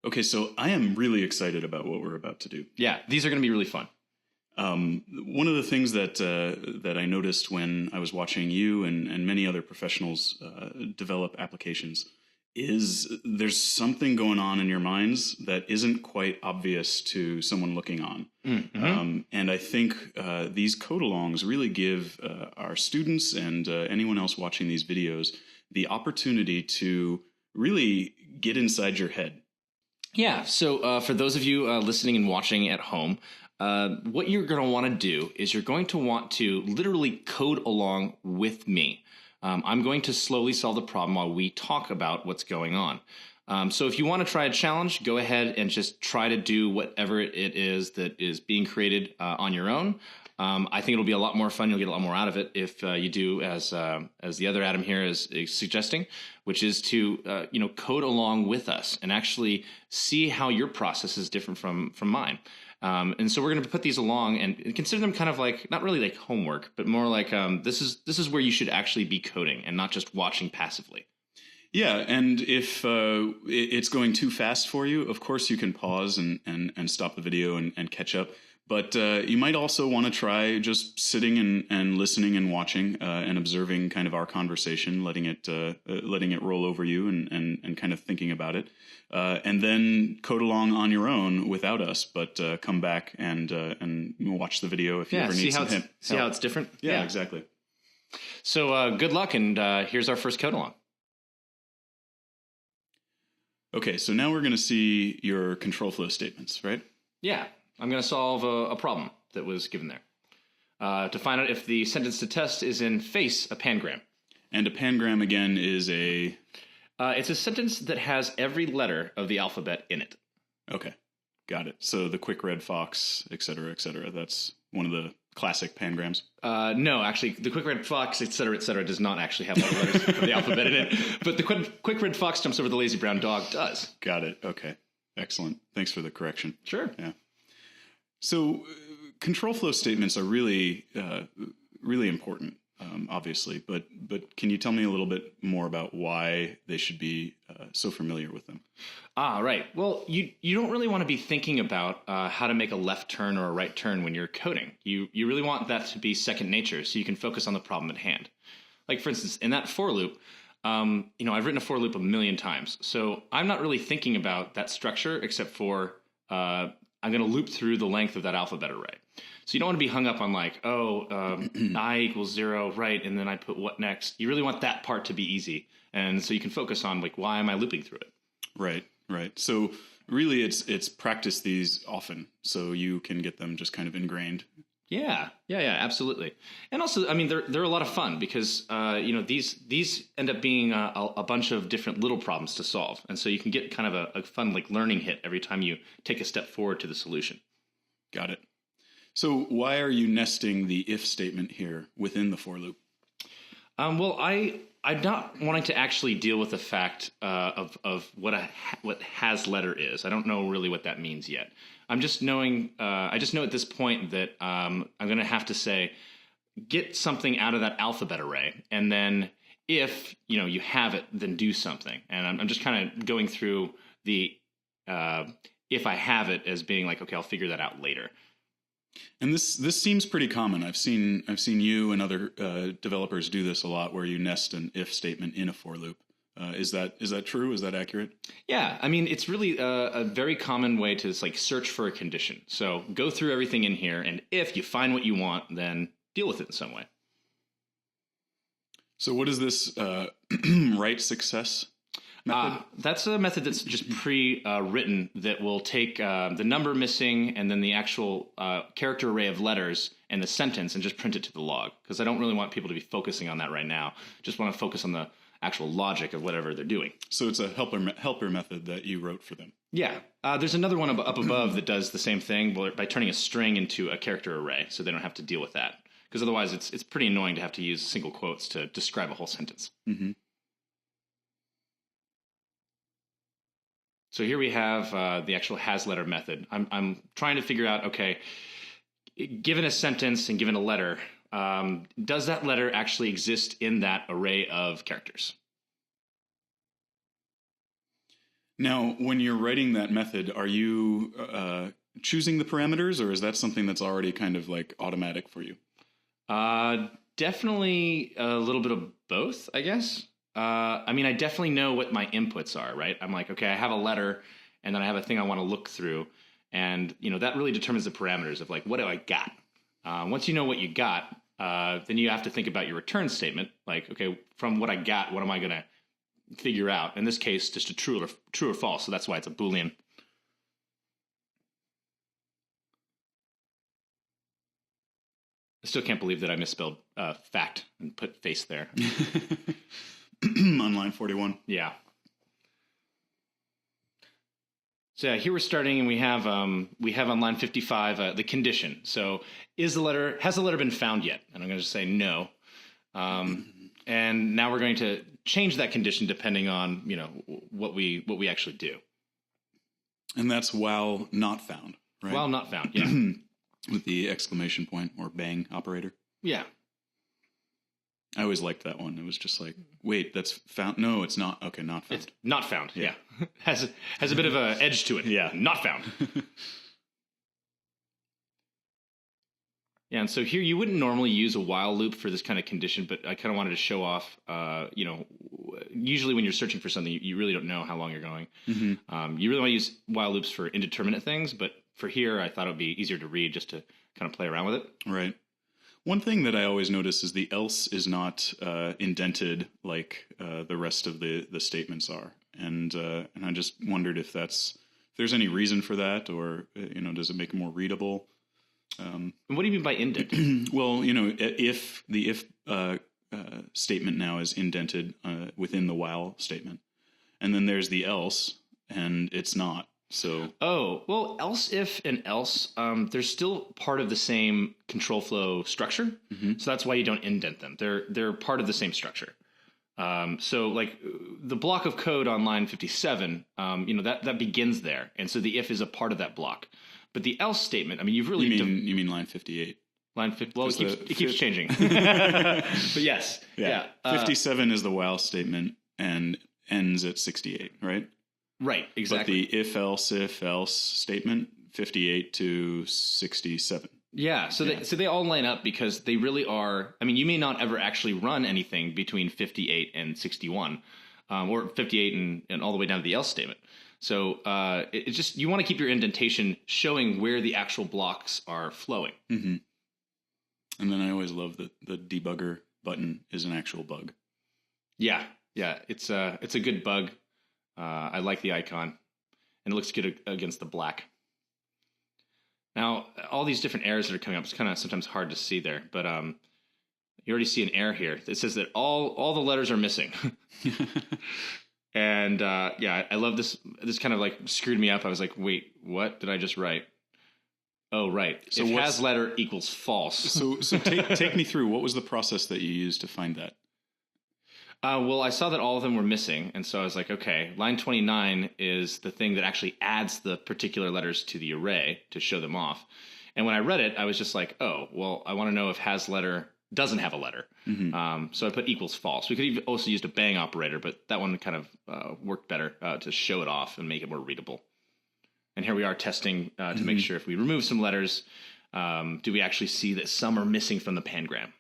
Okay, so I am really excited about what we're about to do. Yeah, these are going to be really fun. One of the things that I noticed when I was watching you and many other professionals develop applications is there's something going on in your minds that isn't quite obvious to someone looking on. Mm-hmm. And I think these code-alongs really give our students and anyone else watching these videos the opportunity to really get inside your head. Yeah, so for those of you listening and watching at home, what you're going to want to do is you're going to want to literally code along with me. I'm going to slowly solve the problem while we talk about what's going on. So if you want to try a challenge, go ahead and just try to do whatever it is that is being created on your own. I think it'll be a lot more fun. You'll get a lot more out of it if you do as the other Adam here is suggesting, which is to code along with us and actually see how your process is different from mine. And so we're going to put these along and consider them kind of like not really like homework, but more like this is where you should actually be coding and not just watching passively. Yeah, and if it's going too fast for you, of course you can pause and stop the video and catch up. But you might also want to try just sitting and listening and watching and observing kind of our conversation, letting it roll over you and kind of thinking about it. And then code along on your own without us, but come back and watch the video if you ever need some help. See how it's different? Yeah, exactly. So good luck, and here's our first code along. Okay, so now we're going to see your control flow statements, right? Yeah, I'm going to solve a problem that was given there. To find out if the sentence to test is in face a pangram. And a pangram, again, is a... it's a sentence that has every letter of the alphabet in it. Okay, got it. So the quick red fox, et cetera, that's one of the classic pangrams. No, actually, the quick red fox, et cetera, does not actually have all the letters of the alphabet in it. But the quick red fox jumps over the lazy brown dog does. Got it. Okay, excellent. Thanks for the correction. Sure. Yeah. So control flow statements are really, really important. Obviously, but can you tell me a little bit more about why they should be so familiar with them? Right. Well, you don't really want to be thinking about how to make a left turn or a right turn when you're coding. You really want that to be second nature, so you can focus on the problem at hand. Like for instance, in that for loop, I've written a for loop a million times, so I'm not really thinking about that structure except for I'm going to loop through the length of that alphabet array. So you don't want to be hung up on like, I equals 0, right, and then I put what next. You really want that part to be easy. And so you can focus on like, why am I looping through it? Right. So really it's practice these often so you can get them just kind of ingrained. Yeah, absolutely. And also, I mean, they're a lot of fun because, these end up being a bunch of different little problems to solve. And so you can get kind of a fun like learning hit every time you take a step forward to the solution. Got it. So why are you nesting the if statement here within the for loop? Well, I'm not wanting to actually deal with the fact of what has letter is. I don't know really what that means yet. I'm just knowing. I just know at this point that I'm going to have to say, get something out of that alphabet array, and then if you have it, then do something. And I'm just kind of going through the if I have it as being like, okay, I'll figure that out later. And this seems pretty common. I've seen you and other developers do this a lot, where you nest an if statement in a for loop. Is that true? Is that accurate? Yeah, I mean, it's really a very common way to like search for a condition. So go through everything in here, and if you find what you want, then deal with it in some way. So what is this write success method? That's a method that's just pre-written that will take the number missing and then the actual character array of letters and the sentence and just print it to the log, because I don't really want people to be focusing on that right now. Just want to focus on the actual logic of whatever they're doing. So it's a helper method that you wrote for them. Yeah. There's another one up above that does the same thing by turning a string into a character array, so they don't have to deal with that. Because otherwise it's pretty annoying to have to use single quotes to describe a whole sentence. Mm-hmm. So here we have the actual has letter method. I'm trying to figure out, okay, given a sentence and given a letter, does that letter actually exist in that array of characters? Now, when you're writing that method, are you choosing the parameters, or is that something that's already kind of like automatic for you? Definitely a little bit of both, I guess. I mean, I definitely know what my inputs are, right? I'm like, okay, I have a letter, and then I have a thing I want to look through, and that really determines the parameters of like, what do I got? Once you know what you got, then you have to think about your return statement. Like, okay, from what I got, what am I going to figure out? In this case, just a true or false. So that's why it's a Boolean. I still can't believe that I misspelled fact and put face there. On line 41. Yeah. So here we're starting, and we have on line 55 the condition. So has the letter been found yet? And I'm going to say no. And now we're going to change that condition depending on what we actually do. And that's while not found, right? While not found, yeah. With the exclamation point or bang operator. Yeah. I always liked that one. It was just like, wait, that's found. No, it's not. Okay, not found. It's not found. Yeah. has a bit of a edge to it. Yeah. Not found. Yeah, and so here you wouldn't normally use a while loop for this kind of condition, but I kind of wanted to show off, usually when you're searching for something, you really don't know how long you're going. Mm-hmm. You really want to use while loops for indeterminate things, but for here, I thought it would be easier to read just to kind of play around with it. Right. One thing that I always notice is the else is not indented like the rest of the statements are. And I just wondered if there's any reason for that, or, does it make it more readable? And what do you mean by indent? Well, if the if statement now is indented within the while statement, and then there's the else, and it's not. So else if and else, they're still part of the same control flow structure. Mm-hmm. So that's why you don't indent them. They're part of the same structure. So like the block of code on line 57, that begins there, and so the if is a part of that block. But the else statement, I mean, you've really... You mean line 58? Line 50. Well, it keeps changing. But yes. Yeah. 57 is the while statement and ends at 68, right? Right, exactly. But the if-else statement, 58 to 67. Yeah, so they all line up because they really are... I mean, you may not ever actually run anything between 58 and 61, or 58 and all the way down to the else statement. So it's just, you want to keep your indentation showing where the actual blocks are flowing. Mm-hmm. And then I always love that the debugger button is an actual bug. Yeah, it's a good bug. I like the icon, and it looks good against the black. Now, all these different errors that are coming up, it's kind of sometimes hard to see there, but you already see an error here. It says that all the letters are missing. And I love this. This kind of like screwed me up. I was like, wait, what did I just write? Oh, right. So if has letter equals false. So take me through. What was the process that you used to find that? Well, I saw that all of them were missing. And so I was like, okay, line 29 is the thing that actually adds the particular letters to the array to show them off. And when I read it, I was just like, oh, well, I want to know if has letter doesn't have a letter. Mm-hmm. So I put equals false. We could have also used a bang operator, but that one kind of worked better to show it off and make it more readable. And here we are testing to make sure if we remove some letters, do we actually see that some are missing from the pangram?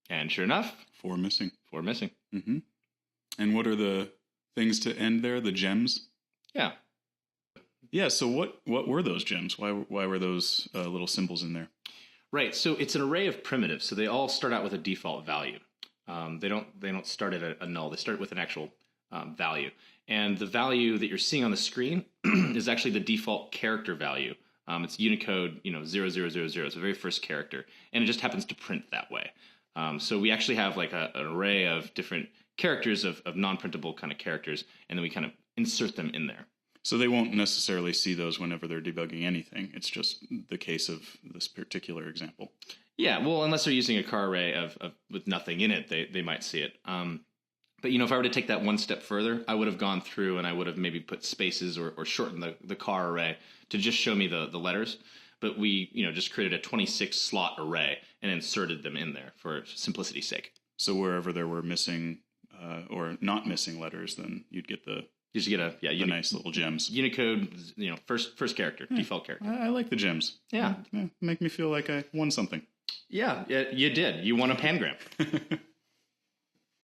And sure enough, 4 missing. 4 missing. Mm-hmm. And what are the things to end there? The gems? Yeah. Yeah. So what were those gems? Why were those little symbols in there? Right. So it's an array of primitives. So they all start out with a default value. They don't start at a null. They start with an actual value. And the value that you're seeing on the screen is actually the default character value. It's Unicode, 0000. It's the very first character, and it just happens to print that way. So we actually have like an array of different characters of non-printable kind of characters, and then we kind of insert them in there. So they won't necessarily see those whenever they're debugging anything. It's just the case of this particular example. Yeah, well, unless they're using a car array of with nothing in it, they might see it. But if I were to take that one step further, I would have gone through and I would have maybe put spaces or shortened the car array to just show me the letters. But we just created a 26 slot array and inserted them in there for simplicity's sake. So wherever there were missing or not missing letters, then you'd get the You just get a nice little gems. Unicode, first character, default character. I like the gems. Yeah. Make me feel like I won something. Yeah, you did. You won a pangram.